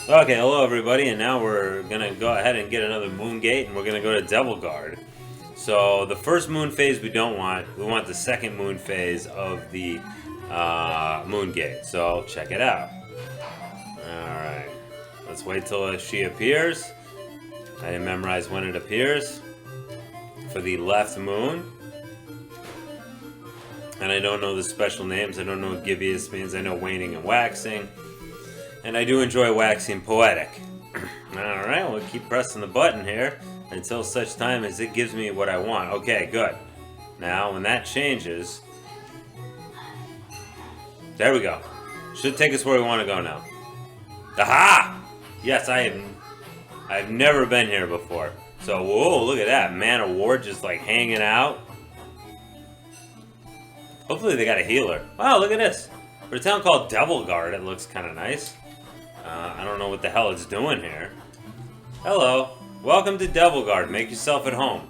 Okay, hello everybody, and now we're gonna go ahead and get another moon gate, and we're gonna go to Devil Guard. So the first moon phase we don't want. We want the second moon phase of the moon gate. So check it out. All right, let's wait till she appears. I didn't memorize when it appears for the left moon, and I don't know the special names. I don't know what gibbous means. I know waning and waxing. And I do enjoy waxing poetic. Alright, we'll keep pressing the button here until such time as it gives me what I want. Okay, good. Now, when that changes... There we go. Should take us where we want to go now. Aha! Yes, I've never been here before. So, whoa, look at that. Man of War just like hanging out. Hopefully they got a healer. Wow, look at this. For a town called Devil Guard, it looks kind of nice. I don't know what the hell it's doing here. Hello. Welcome to Devil Guard. Make yourself at home.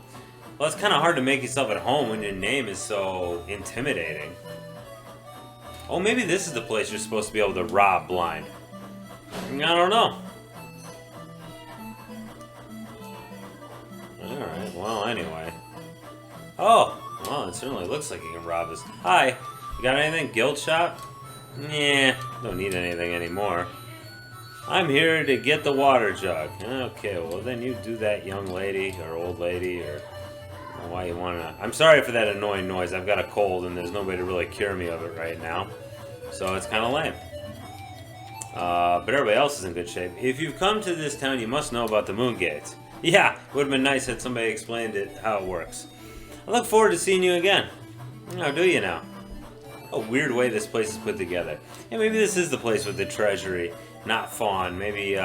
Well, it's kind of hard to make yourself at home when your name is so intimidating. Oh, maybe this is the place you're supposed to be able to rob blind. I don't know. Alright, well, anyway. Oh, well, it certainly looks like you can rob us. Hi. You got anything? Guild shop? Nah, don't need anything anymore. I'm here to get the water jug. Okay, well then you do that, young lady or old lady, or why you wanna. I'm sorry for that annoying noise. I've got a cold and there's nobody to really cure me of it right now, so it's kind of lame. But everybody else is in good shape. If you've come to this town, you must know about the moon gates. Yeah, it would have been nice had somebody explained it how it works. I look forward to seeing you again. How do you now? A weird way this place is put together. Yeah, maybe this is the place with the treasury. Not Fawn. Maybe,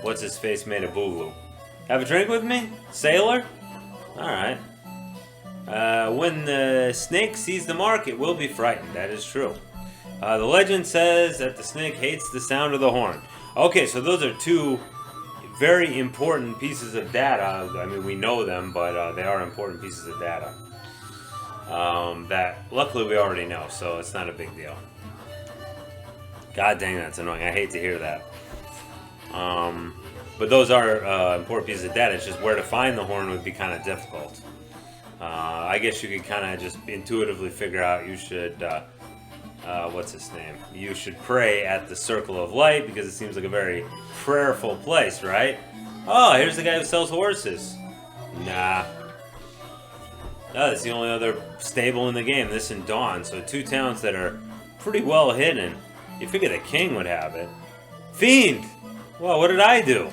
what's his face made of Boogaloo. Have a drink with me? Sailor? Alright. When the snake sees the mark, it will be frightened. That is true. The legend says that the snake hates the sound of the horn. Okay, so those are two very important pieces of data. I mean, we know them, but they are important pieces of data. That luckily we already know, so it's not a big deal. God dang, that's annoying. I hate to hear that. But those are important pieces of data. It's just where to find the horn would be kind of difficult. I guess you could kind of just intuitively figure out you should, what's his name? You should pray at the Circle of Light because it seems like a very prayerful place, right? Oh, here's the guy who sells horses. Nah. Oh, that's the only other stable in the game, this and Dawn. So two towns that are pretty well hidden. You figure the king would have it. Fiend! Well, what did I do?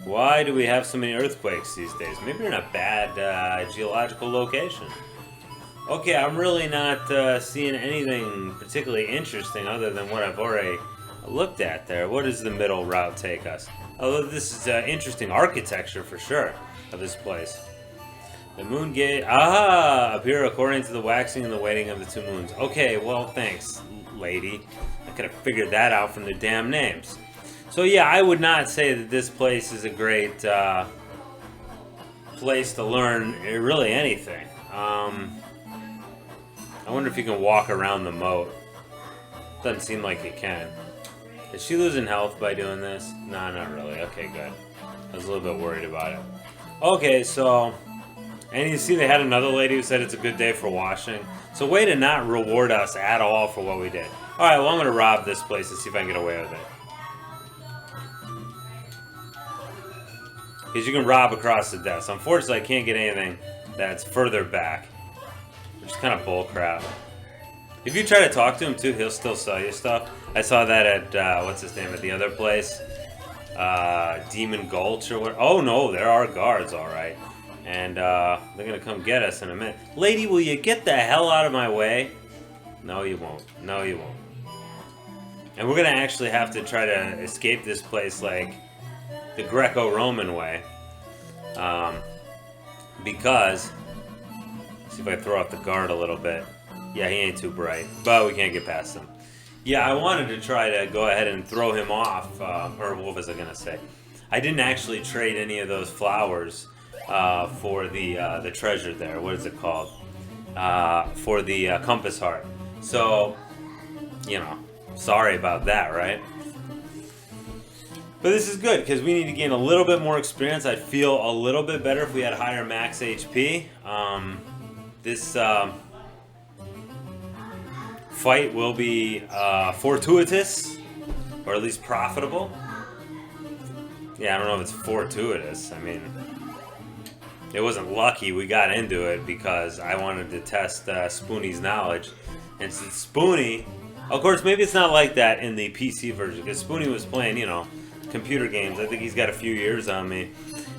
Why do we have so many earthquakes these days? Maybe you're in a bad geological location. Okay, I'm really not seeing anything particularly interesting other than what I've already looked at there. What does the middle route take us? Although this is interesting architecture for sure of this place. The moon gate, appear according to the waxing and the waiting of the two moons. Okay, well, thanks, lady. I could have figured that out from the damn names. So yeah, I would not say that this place is a great place to learn really anything. I wonder if you can walk around the moat. Doesn't seem like you can. Is she losing health by doing this? No, not really. Okay, good. I was a little bit worried about it. Okay, so... And you see they had another lady who said it's a good day for washing. So way to not reward us at all for what we did. Alright, well I'm going to rob this place and see if I can get away with it. Because you can rob across the desk. Unfortunately, I can't get anything that's further back. Which is kind of bullcrap. If you try to talk to him too, he'll still sell you stuff. I saw that at, what's his name, at the other place. Demon Gulch or what. Oh no, there are guards, alright. And they're gonna come get us in a minute. Lady, will you get the hell out of my way? No, you won't. No, you won't. And we're gonna actually have to try to escape this place like the Greco-Roman way. Because, see if I throw off the guard a little bit. Yeah, he ain't too bright, but we can't get past him. Yeah, I wanted to try to go ahead and throw him off, or what was I gonna say? I didn't actually trade any of those flowers for the treasure there. What is it called? For the compass heart. So, you know, sorry about that, right? But this is good because we need to gain a little bit more experience. I'd feel a little bit better if we had higher max HP. This fight will be fortuitous, or at least profitable. Yeah, I don't know if it's fortuitous. I mean, it wasn't lucky we got into it because I wanted to test Spoonie's knowledge. And since Spoonie, of course, maybe it's not like that in the PC version because Spoonie was playing, you know, computer games. I think he's got a few years on me.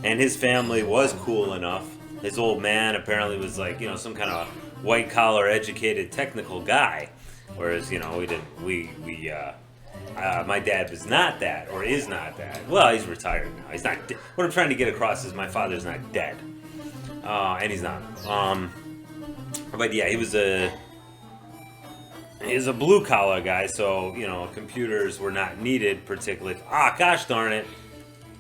And his family was cool enough. His old man apparently was like, you know, some kind of white-collar, educated, technical guy. Whereas, you know, my dad was not that, or is not that. Well, he's retired now. He's not. What I'm trying to get across is my father's not dead, and he's not. But yeah, he's a blue collar guy, so you know computers were not needed particularly. Ah, gosh darn it!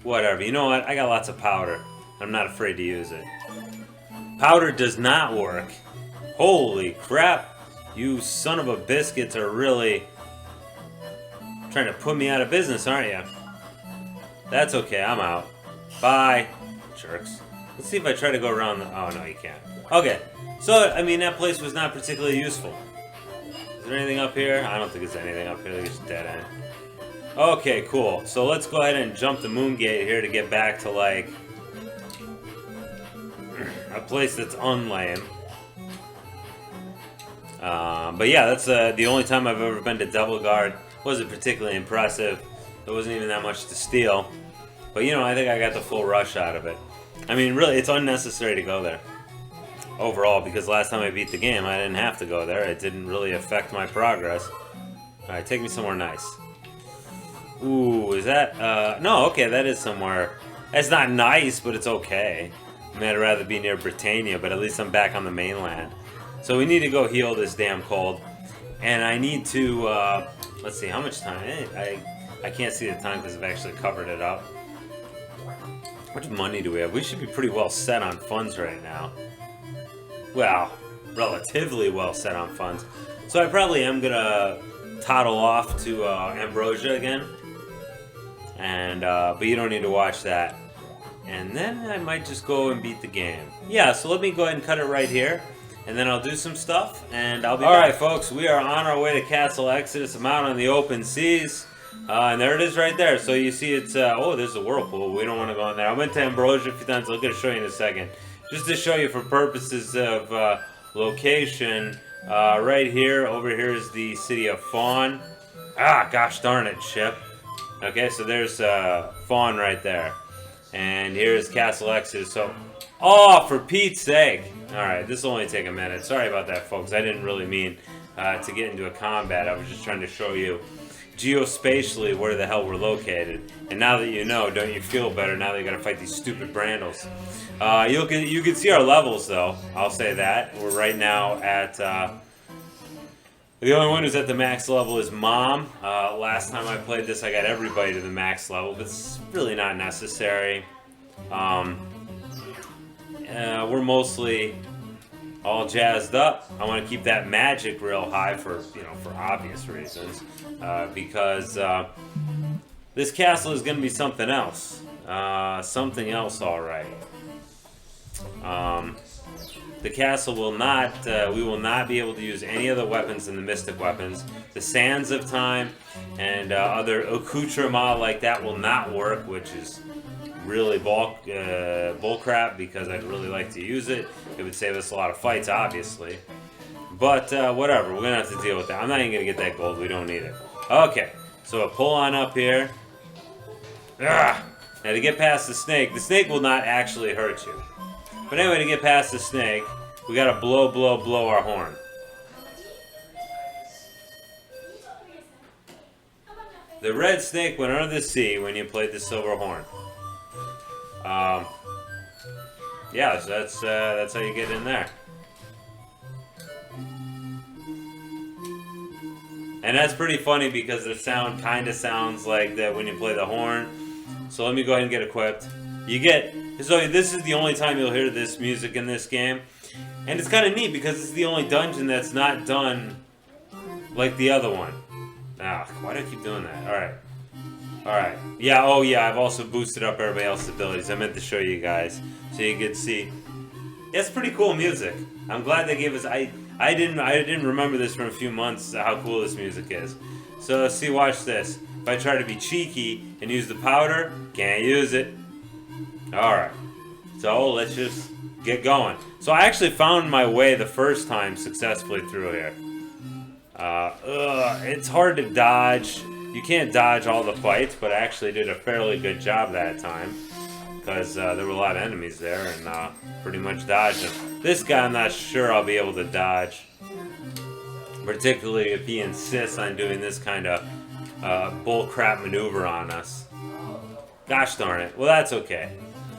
Whatever. You know what? I got lots of powder. I'm not afraid to use it. Powder does not work. Holy crap! You son of a biscuits are really trying to put me out of business, aren't you? That's okay, I'm out. Bye, jerks. Let's see if I try to go around the... Oh, no, you can't. Okay, so, I mean, that place was not particularly useful. Is there anything up here? I don't think there's anything up here. It's dead end. Okay, cool. So let's go ahead and jump the moon gate here to get back to, like, a place that's unlame. But yeah, that's the only time I've ever been to Double Guard. Wasn't particularly impressive. There wasn't even that much to steal. But you know, I think I got the full rush out of it. I mean, really, it's unnecessary to go there. Overall, because last time I beat the game, I didn't have to go there. It didn't really affect my progress. Alright, take me somewhere nice. Ooh, is that... no, okay, that is somewhere... It's not nice, but it's okay. I mean, I'd rather be near Britannia, but at least I'm back on the mainland. So we need to go heal this damn cold. And I need to... let's see, how much time? I can't see the time because I've actually covered it up. How much money do we have? We should be pretty well set on funds right now. Well, relatively well set on funds. So I probably am going to toddle off to Ambrosia again. And but you don't need to watch that. And then I might just go and beat the game. Yeah, so let me go ahead and cut it right here. And then I'll do some stuff, and I'll be back. Alright, folks, we are on our way to Castle Exodus. I'm out on the open seas. And there it is right there. So you see it's, oh, there's a whirlpool. We don't want to go in there. I went to Ambrosia a few times. I'm going to show you in a second. Just to show you for purposes of location, right here, over here is the city of Fawn. Ah, gosh darn it, ship. Okay, so there's Fawn right there. And here's Castle Exodus. So, oh, for Pete's sake. Alright, this will only take a minute. Sorry about that, folks. I didn't really mean to get into a combat. I was just trying to show you geospatially where the hell we're located. And now that you know, don't you feel better now that you gotta fight these stupid Brandles? You can see our levels, though. I'll say that. We're right now at... the only one who's at the max level is Mom. Last time I played this, I got everybody to the max level, but it's really not necessary. We're mostly all jazzed up. I want to keep that magic real high for, you know, for obvious reasons. Because this castle is going to be something else. Something else, all right. The castle will not, we will not be able to use any of the weapons in the Mystic Weapons. The Sands of Time and other accoutrements like that will not work, which is really bullcrap because I'd really like to use it. It would save us a lot of fights, obviously. But whatever, we're going to have to deal with that. I'm not even going to get that gold, we don't need it. Okay, so a pull on up here. Ugh. Now to get past the snake will not actually hurt you. But anyway, to get past the snake, we gotta blow our horn. The red snake went under the sea when you played the silver horn. Yeah, so that's how you get in there. And that's pretty funny because the sound kind of sounds like that when you play the horn. So let me go ahead and get equipped. So this is the only time you'll hear this music in this game. And it's kind of neat because it's the only dungeon that's not done like the other one. Ah, why do I keep doing that? Alright. Alright. Yeah, oh yeah, I've also boosted up everybody else's abilities. I meant to show you guys so you could see. It's pretty cool music. I'm glad they gave us I didn't remember this for a few months how cool this music is. So see, watch this. If I try to be cheeky and use the powder, can't use it. Alright. So let's just get going. So I actually found my way the first time successfully through here. It's hard to dodge. You can't dodge all the fights, but I actually did a fairly good job that time. Because there were a lot of enemies there, and pretty much dodged them. This guy I'm not sure I'll be able to dodge. Particularly if he insists on doing this kind of bullcrap maneuver on us. Gosh darn it. Well, that's okay.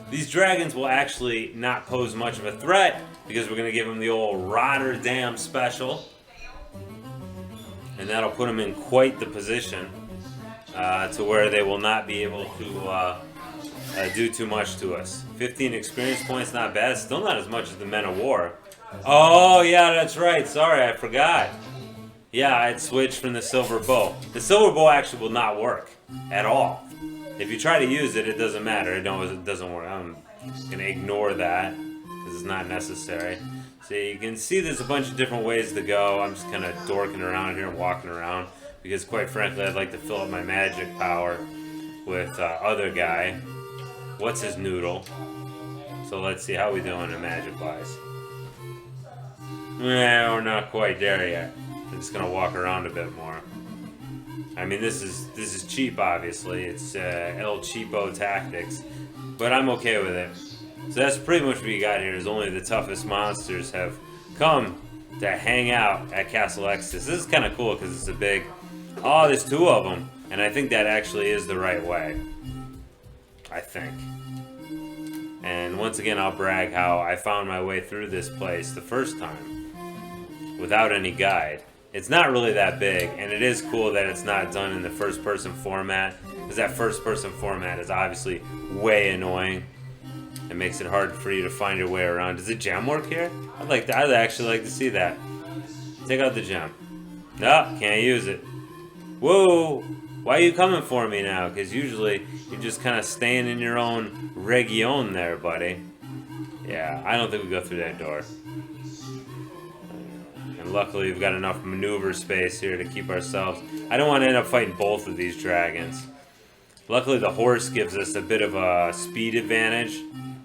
These dragons will actually not pose much of a threat, because we're going to give them the old Rotterdam special. And that'll put them in quite the position to where they will not be able to do too much to us. 15 experience points, not bad. Still not as much as the Men of War. Oh, yeah, that's right. Sorry, I forgot. Yeah, I'd switched from the Silver Bow. The Silver Bow actually will not work at all. If you try to use it, it doesn't matter. It doesn't work. I'm going to ignore that because it's not necessary. So you can see there's a bunch of different ways to go. I'm just kind of dorking around here and walking around because, quite frankly, I'd like to fill up my magic power with other guy. What's his noodle? So let's see how we doing in magic-wise. Yeah, we're not quite there yet. I'm just gonna walk around a bit more. I mean, this is cheap, obviously. It's El Cheapo tactics, but I'm okay with it. So that's pretty much what you got here. Is only the toughest monsters have come to hang out at Castle Exodus. This is kind of cool because it's a big. Oh, there's two of them, and I think that actually is the right way. I think. And once again, I'll brag how I found my way through this place the first time without any guide. It's not really that big, and it is cool that it's not done in the first-person format, because that first-person format is obviously way annoying. It makes it hard for you to find your way around. Does the gem work here? I'd actually like to see that. Take out the gem. No, can't use it. Whoa! Why are you coming for me now? Because usually you're just kind of staying in your own region there, buddy. Yeah, I don't think we go through that door. And luckily we've got enough maneuver space here to keep ourselves. I don't want to end up fighting both of these dragons. Luckily the horse gives us a bit of a speed advantage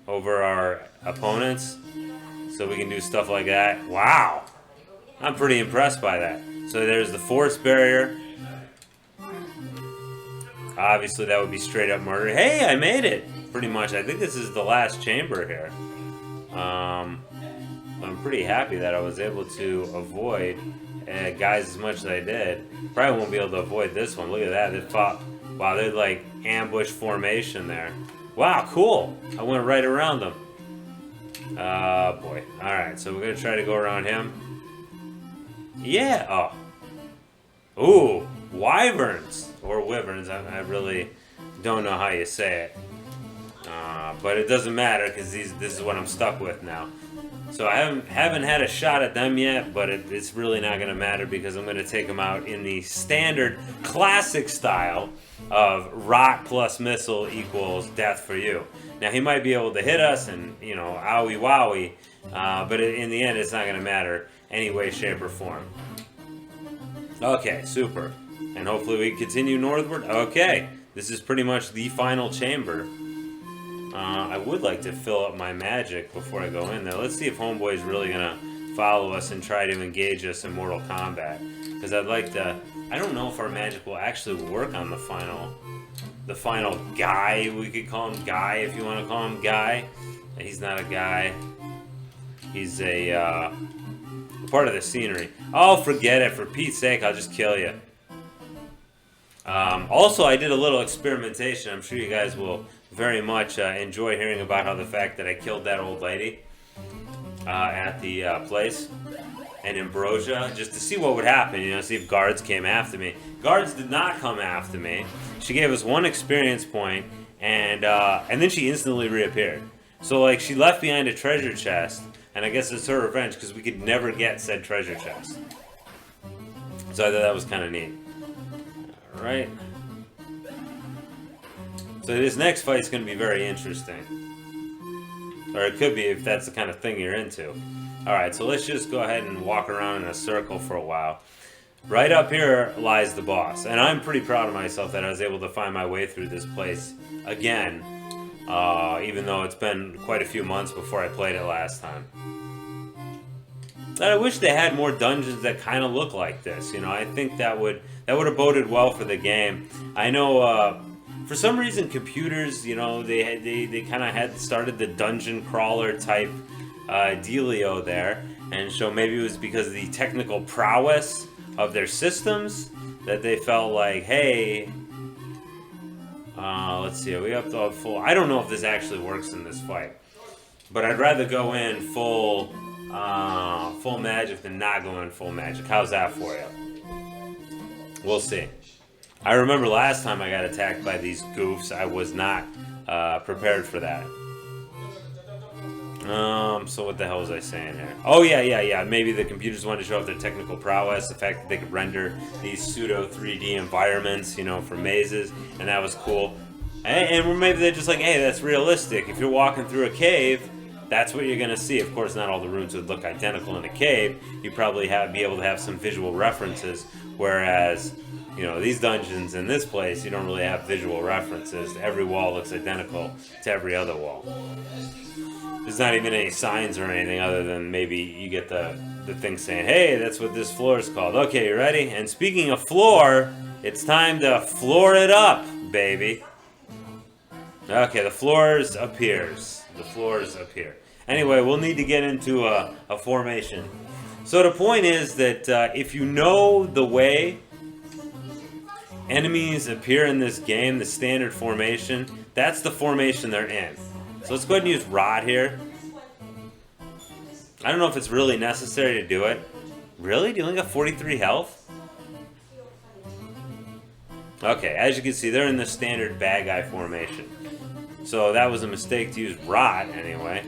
over our opponents. So we can do stuff like that. Wow! I'm pretty impressed by that. So there's the force barrier. Obviously that would be straight up murder. Hey, I made it! Pretty much. I think this is the last chamber here. I'm pretty happy that I was able to avoid guys as much as I did. Probably won't be able to avoid this one. Look at that. They fought. Wow, they're like ambush formation there. Wow, cool. I went right around them. Boy. Alright, so we're going to try to go around him. Yeah. Oh. Ooh, wyverns. Or wyverns. I really don't know how you say it. But it doesn't matter because this is what I'm stuck with now. So I haven't had a shot at them yet, but it's really not going to matter because I'm going to take them out in the standard classic style of rock plus missile equals death for you. Now he might be able to hit us and, you know, owie wowie, but in the end it's not going to matter any way, shape, or form. Okay, super. And hopefully we continue northward. Okay, this is pretty much the final chamber. I would like to fill up my magic before I go in there. Let's see if Homeboy's really going to follow us and try to engage us in Mortal Kombat. Because I'd like to... I don't know if our magic will actually work on the final guy. We could call him Guy if you want to call him Guy. He's not a guy. He's a part of the scenery. Oh, forget it. For Pete's sake, I'll just kill you. Also, I did a little experimentation. I'm sure you guys will very much enjoy hearing about how the fact that I killed that old lady at the place in Ambrosia, just to see what would happen, you know, see if guards came after me. Guards did not come after me. She gave us 1 experience point, and then she instantly reappeared. So, like, she left behind a treasure chest, and I guess it's her revenge, because we could never get said treasure chest. So I thought that was kind of neat. Alright. So this next fight is going to be very interesting. Or it could be if that's the kind of thing you're into. Alright, so let's just go ahead and walk around in a circle for a while. Right up here lies the boss. And I'm pretty proud of myself that I was able to find my way through this place again. Even though it's been quite a few months before I played it last time. And I wish they had more dungeons that kind of look like this. You know, I think that would have boded well for the game. I know for some reason computers, you know, they kind of had started the dungeon crawler type dealio there, and so maybe it was because of the technical prowess of their systems that they felt like, hey, let's see, are we up to full? I don't know if this actually works in this fight, but I'd rather go in full magic than not go in full magic. How's that for you? We'll see. I remember last time I got attacked by these goofs, I was not prepared for that. So what the hell was I saying here? Oh, yeah. Maybe the computers wanted to show off their technical prowess, the fact that they could render these pseudo 3D environments, you know, for mazes, and that was cool. And maybe they're just like, hey, that's realistic. If you're walking through a cave, that's what you're going to see. Of course, not all the rooms would look identical in a cave. You'd probably be able to have some visual references, whereas, you know, these dungeons in this place, you don't really have visual references. Every wall looks identical to every other wall. There's not even any signs or anything other than maybe you get the thing saying, hey, that's what this floor is called. Okay, you ready? And speaking of floor, it's time to floor it up, baby. Okay, the floors appears. The floors appear. Anyway, we'll need to get into a formation. So the point is that if you know the way enemies appear in this game, the standard formation, that's the formation they're in. So let's go ahead and use Rod here. I don't know if it's really necessary to do it. Really? Do you only got 43 health? Okay, as you can see, they're in the standard bad guy formation. So that was a mistake to use Rod anyway.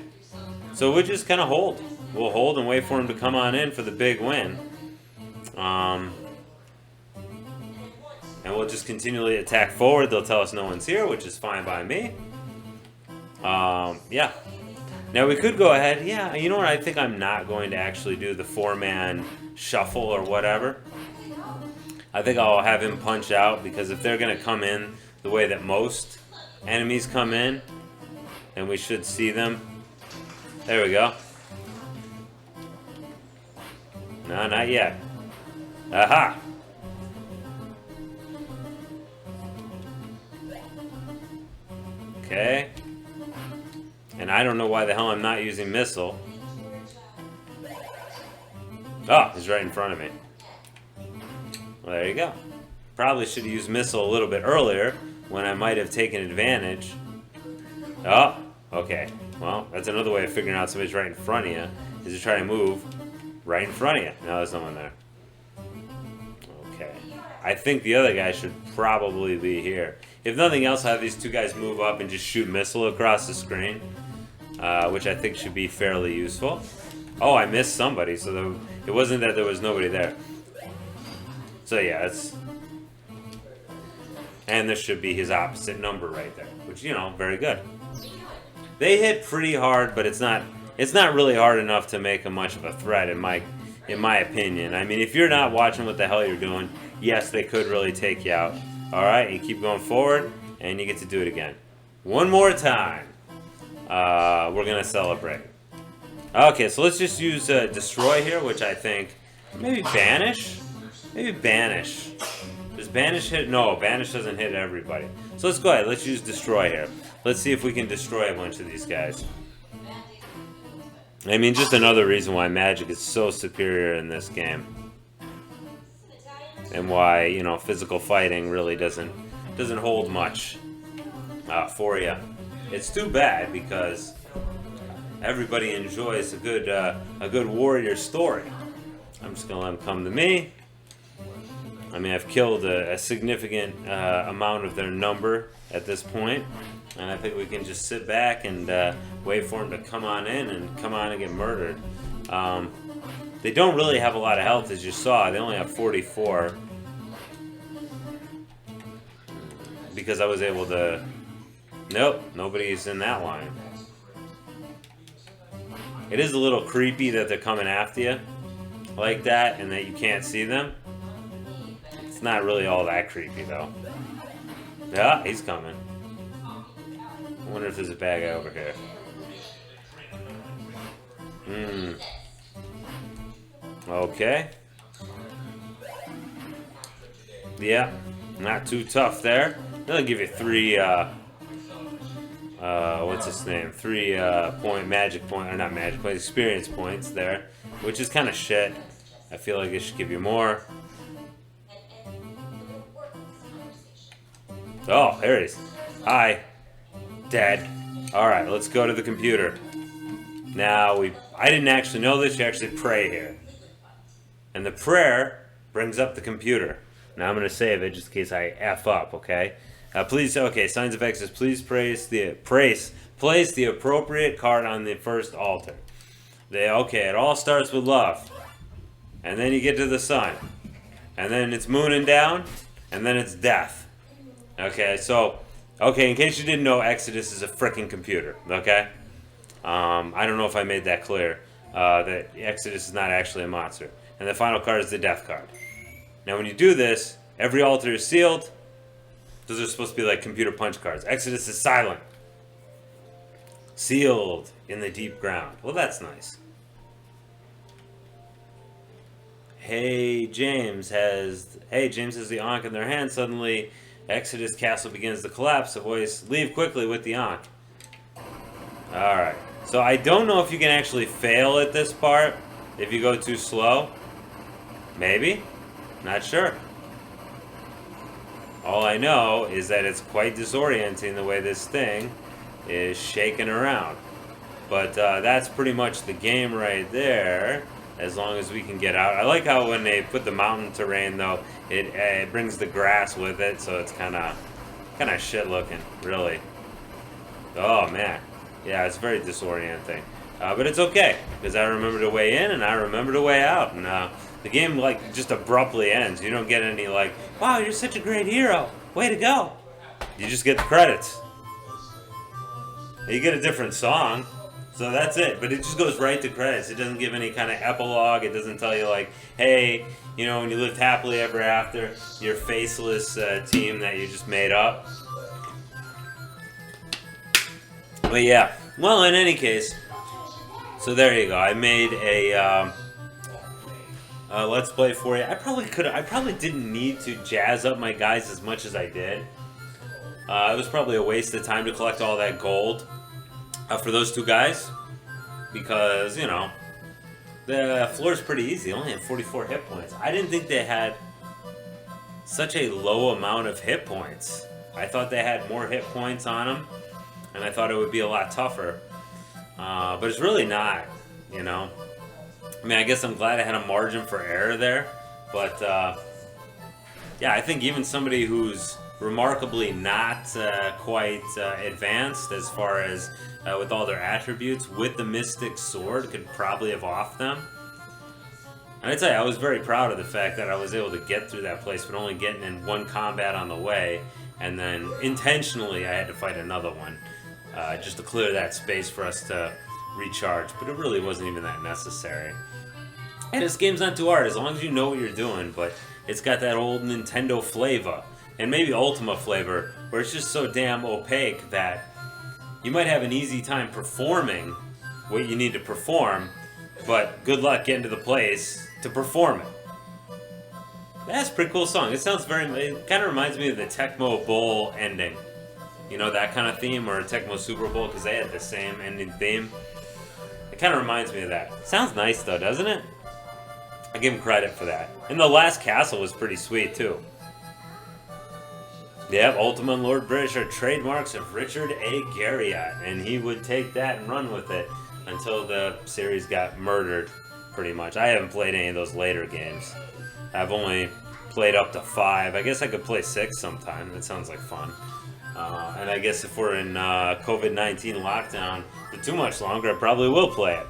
So we'll just kind of hold. We'll hold and wait for him to come on in for the big win. And we'll just continually attack forward. They'll tell us no one's here, which is fine by me. Yeah. Now we could go ahead. Yeah, you know what? I think I'm not going to actually do the 4-man shuffle or whatever. I think I'll have him punch out, because if they're going to come in the way that most enemies come in, then we should see them. There we go. No, not yet. Aha! Okay. And I don't know why the hell I'm not using missile. Oh, he's right in front of me. Well, there you go. Probably should have used missile a little bit earlier when I might have taken advantage. Oh, okay. Well, that's another way of figuring out somebody's right in front of you, is to try to move right in front of you. No, there's no one there. Okay. I think the other guy should probably be here. If nothing else, I'll have these two guys move up and just shoot missile across the screen, which I think should be fairly useful. Oh, I missed somebody, so it wasn't that there was nobody there. So yeah, it's... And this should be his opposite number right there, which, you know, very good. They hit pretty hard, but it's not really hard enough to make them much of a threat, in my opinion. I mean, if you're not watching what the hell you're doing, yes, they could really take you out. All right, you keep going forward, and you get to do it again. One more time. We're going to celebrate. Okay, so let's just use Destroy here, which I think... Maybe Banish? Maybe Banish. Does Banish hit? No, Banish doesn't hit everybody. So let's go ahead. Let's use Destroy here. Let's see if we can destroy a bunch of these guys. I mean, just another reason why magic is so superior in this game. And why, you know, physical fighting really doesn't hold much for you. It's too bad, because everybody enjoys a good warrior story. I'm just gonna let them come to me. I mean, I've killed a significant amount of their number at this point, and I think we can just sit back and wait for them to come on in and get murdered. They don't really have a lot of health, as you saw. They only have 44. Because I was able to Nope, nobody's in that line. It is a little creepy that they're coming after you like that and that you can't see them. It's not really all that creepy though. Yeah, he's coming. I wonder if there's a bad guy over here. Okay. Yeah, not too tough there. They'll give you 3, what's his name? 3 magic point, or not magic point, experience points there, which is kind of shit. I feel like it should give you more. Oh, there he is. Hi. Dead. Alright, let's go to the computer. Now, I didn't actually know this, you actually pray here. And the prayer brings up the computer. Now I'm going to save it just in case I F up, okay? Signs of Exodus, please place the appropriate card on the first altar. It all starts with love. And then you get to the sun. And then it's mooning down. And then it's death. Okay, in case you didn't know, Exodus is a frickin' computer, okay? I don't know if I made that clear, that Exodus is not actually a monster. And the final card is the death card. Now when you do this, every altar is sealed. Those are supposed to be like computer punch cards. Exodus is silent. Sealed in the deep ground. Well, that's nice. James has the Ankh in their hand. Suddenly, Exodus castle begins to collapse. The voice, leave quickly with the Ankh. Alright. So I don't know if you can actually fail at this part if you go too slow. Maybe. Not sure. All I know is that it's quite disorienting the way this thing is shaking around. But that's pretty much the game right there, as long as we can get out. I like how when they put the mountain terrain, though, it brings the grass with it, so it's kind of shit looking, really. Oh, man. Yeah, it's very disorienting. But it's okay, because I remember the way in and I remember the way out. And the game just abruptly ends. You don't get any wow, you're such a great hero. Way to go. You just get the credits. You get a different song, so that's it. But it just goes right to credits. It doesn't give any kind of epilogue. It doesn't tell you hey, when you lived happily ever after, your faceless team that you just made up. But yeah, well, in any case, so there you go. I made a let's play for you. I probably didn't need to jazz up my guys as much as I did. It was probably a waste of time to collect all that gold for those 2 guys, because the floor's pretty easy. They only have 44 hit points. I didn't think they had such a low amount of hit points. I thought they had more hit points on them, and I thought it would be a lot tougher. But it's really not, I mean, I guess I'm glad I had a margin for error there. But, yeah, I think even somebody who's remarkably not quite advanced as far as with all their attributes, with the Mystic Sword, could probably have offed them. And I tell you, I was very proud of the fact that I was able to get through that place, but only getting in 1 combat on the way. And then intentionally I had to fight another one. Just to clear that space for us to recharge, but it really wasn't even that necessary. And this game's not too hard as long as you know what you're doing, but it's got that old Nintendo flavor, and maybe Ultima flavor, where it's just so damn opaque that you might have an easy time performing what you need to perform, but good luck getting to the place to perform it. That's a pretty cool song. It kind of reminds me of the Tecmo Bowl ending. That kind of theme, or Tecmo Super Bowl, because they had the same ending theme. It kind of reminds me of that. Sounds nice, though, doesn't it? I give him credit for that. And the last castle was pretty sweet, too. Yep, Ultima and Lord British are trademarks of Richard A. Garriott, and he would take that and run with it until the series got murdered, pretty much. I haven't played any of those later games. I've only played up to 5. I guess I could play 6 sometime. That sounds like fun. And I guess if we're in COVID-19 lockdown for too much longer, I probably will play it.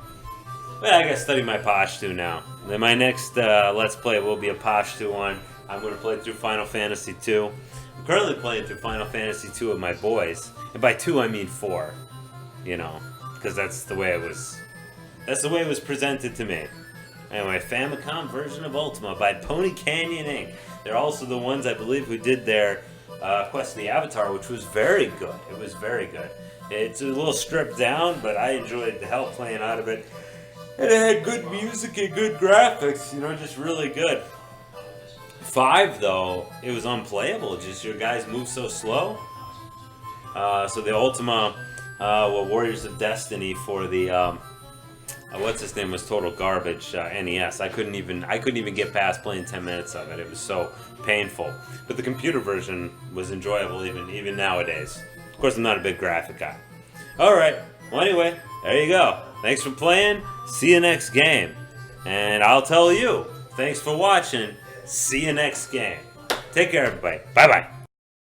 But I gotta study my Pashto now. Then my next Let's Play will be a Pashto one. I'm gonna play through Final Fantasy 2. currently playing through Final Fantasy 2 with my boys, and by 2 I mean 4. You know, because that's the way it was. That's the way it was presented to me. Anyway, Famicom version of Ultima by Pony Canyon Inc. They're also the ones, I believe, who did their Quest of the Avatar, which was very good. It was very good. It's a little stripped down, but I enjoyed the hell playing out of it. And it had good music and good graphics, you know, just really good. 5, though, it was unplayable. Just your guys move so slow. So the Ultima, Warriors of Destiny for the what's his name was total garbage. NES. I couldn't even get past playing 10 minutes of it. It was so painful. But the computer version was enjoyable even nowadays. Of course, I'm not a big graphic guy. All right. Well, anyway, there you go. Thanks for playing. See you next game. And I'll tell you. Thanks for watching. See you next game. Take care, everybody. Bye bye.